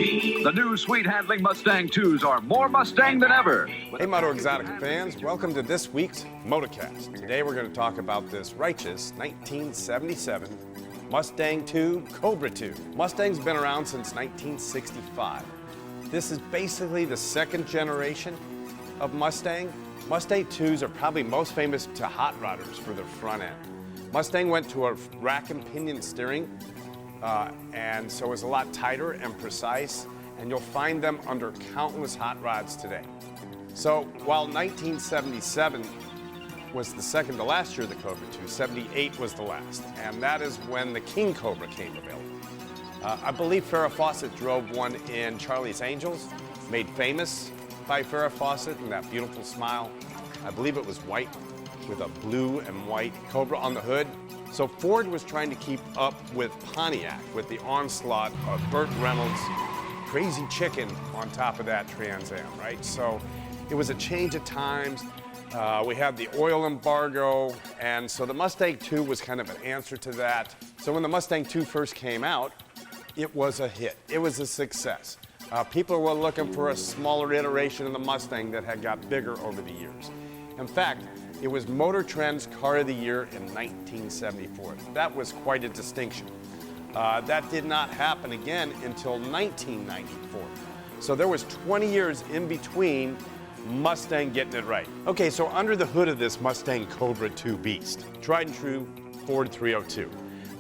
The new sweet-handling Mustang 2s are more Mustang than ever. Hey, Moto Exotica fans, welcome to this week's Motocast. Today we're going to talk about this righteous 1977 Mustang 2 Cobra 2. Mustang's been around since 1965. This is basically the second generation of Mustang. Mustang 2s are probably most famous to hot rodders for their front end. Mustang went to a rack and pinion steering, and so it's a lot tighter and precise, and you'll find them under countless hot rods today. So while 1977 was the second to last year of the Cobra 2, 78 was the last, and that is when the King Cobra came available. I believe Farrah Fawcett drove one in Charlie's Angels, made famous by Farrah Fawcett and that beautiful smile. I believe it was white with a blue and white Cobra on the hood. So Ford was trying to keep up with Pontiac, with the onslaught of Burt Reynolds' Crazy Chicken on top of that Trans Am, right? So it was a change of times. We had the oil embargo, and so the Mustang 2 was kind of an answer to that. So when the Mustang 2 first came out, it was a hit. It was a success. People were looking for a smaller iteration of the Mustang that had got bigger over the years. In fact, it was Motor Trend's Car of the Year in 1974. That was quite a distinction. That did not happen again until 1994. So there was 20 years in between Mustang getting it right. Okay, so under the hood of this Mustang Cobra 2 beast, tried and true Ford 302.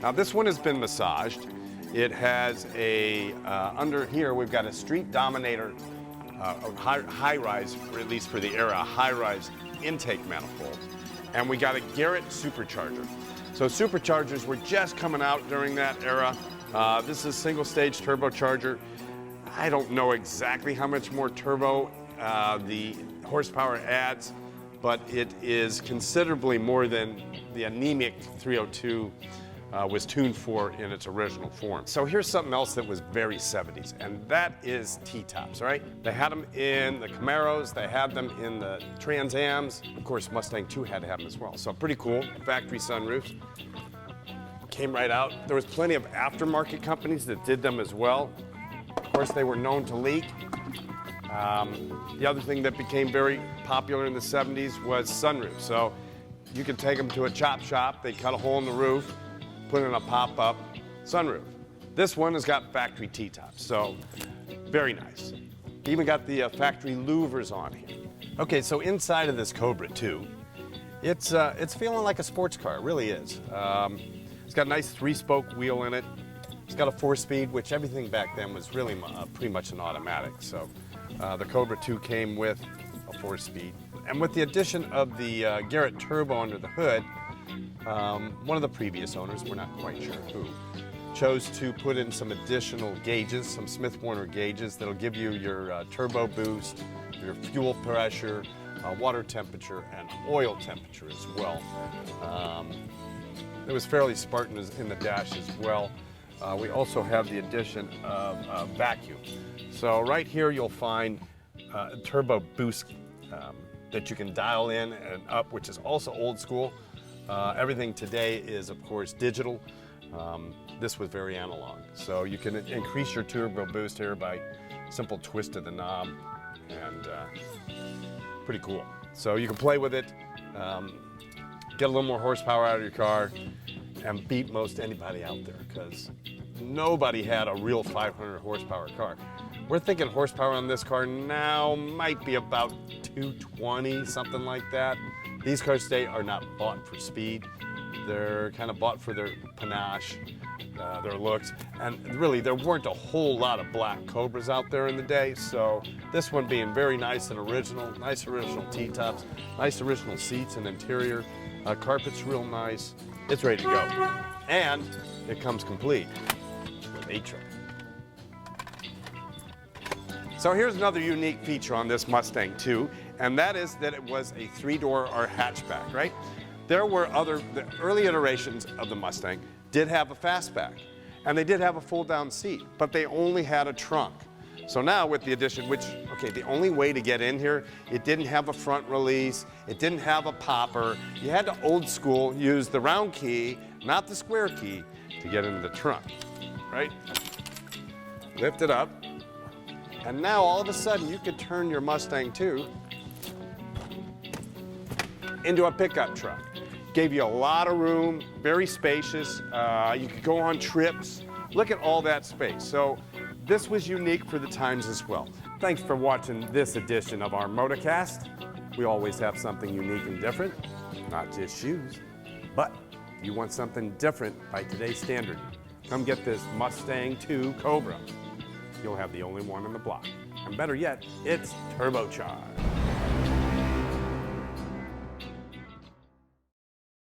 Now this one has been massaged. It has a, under here we've got a Street Dominator, high-rise, or at least for the era, a high-rise intake manifold. And we got a Garrett supercharger. So superchargers were just coming out during that era. This is a single-stage turbocharger. I don't know exactly how much more turbo the horsepower adds, but it is considerably more than the anemic 302 was tuned for in its original form. So here's something else that was very 70s, and that is T-tops, right? They had them in the Camaros, they had them in the Trans Ams. Of course, Mustang 2 had to have them as well. So pretty cool, factory sunroofs. Came right out. There was plenty of aftermarket companies that did them as well. Of course, they were known to leak. The other thing that became very popular in the 70s was sunroofs. So you could take them to a chop shop, they cut a hole in the roof, put in a pop-up sunroof. This one has got factory T-tops, so very nice. Even got the factory louvers on here. Okay, so inside of this Cobra 2, it's feeling like a sports car, it really is. It's got a nice 3-spoke wheel in it. It's got a 4-speed, which everything back then was really pretty much an automatic. So the Cobra 2 came with a 4-speed. And with the addition of the Garrett turbo under the hood, one of the previous owners, we're not quite sure who, chose to put in some additional gauges, some Smith Warner gauges that'll give you your turbo boost, your fuel pressure, water temperature, and oil temperature as well. It was fairly Spartan in the dash as well. We also have the addition of vacuum. So right here you'll find a turbo boost that you can dial in and up, which is also old school. Everything today is, of course, digital. This was very analog. So you can increase your turbo boost here by simple twist of the knob, and pretty cool. So you can play with it, get a little more horsepower out of your car, and beat most anybody out there, because nobody had a real 500 horsepower car. We're thinking horsepower on this car now might be about 220, something like that. These cars today are not bought for speed. They're kind of bought for their panache, their looks, and really there weren't a whole lot of black Cobras out there in the day, so this one being very nice and original, nice original T-tops, nice original seats and interior, carpet's real nice, it's ready to go. And it comes complete with A-trim. So here's another unique feature on this Mustang 2, and that is that it was a 3-door or hatchback, right? There were the early iterations of the Mustang did have a fastback, and they did have a fold-down seat, but they only had a trunk. So now with the addition, which, okay, the only way to get in here, it didn't have a front release, it didn't have a popper. You had to old school use the round key, not the square key, to get into the trunk, right? Lift it up, And now all of a sudden you could turn your Mustang 2 into a pickup truck. Gave you a lot of room, very spacious. You could go on trips. Look at all that space. So this was unique for the times as well. Thanks for watching this edition of our Motorcast. We always have something unique and different, not just shoes. But if you want something different by today's standard, come get this Mustang 2 Cobra. You'll have the only one on the block. And better yet, it's turbocharged.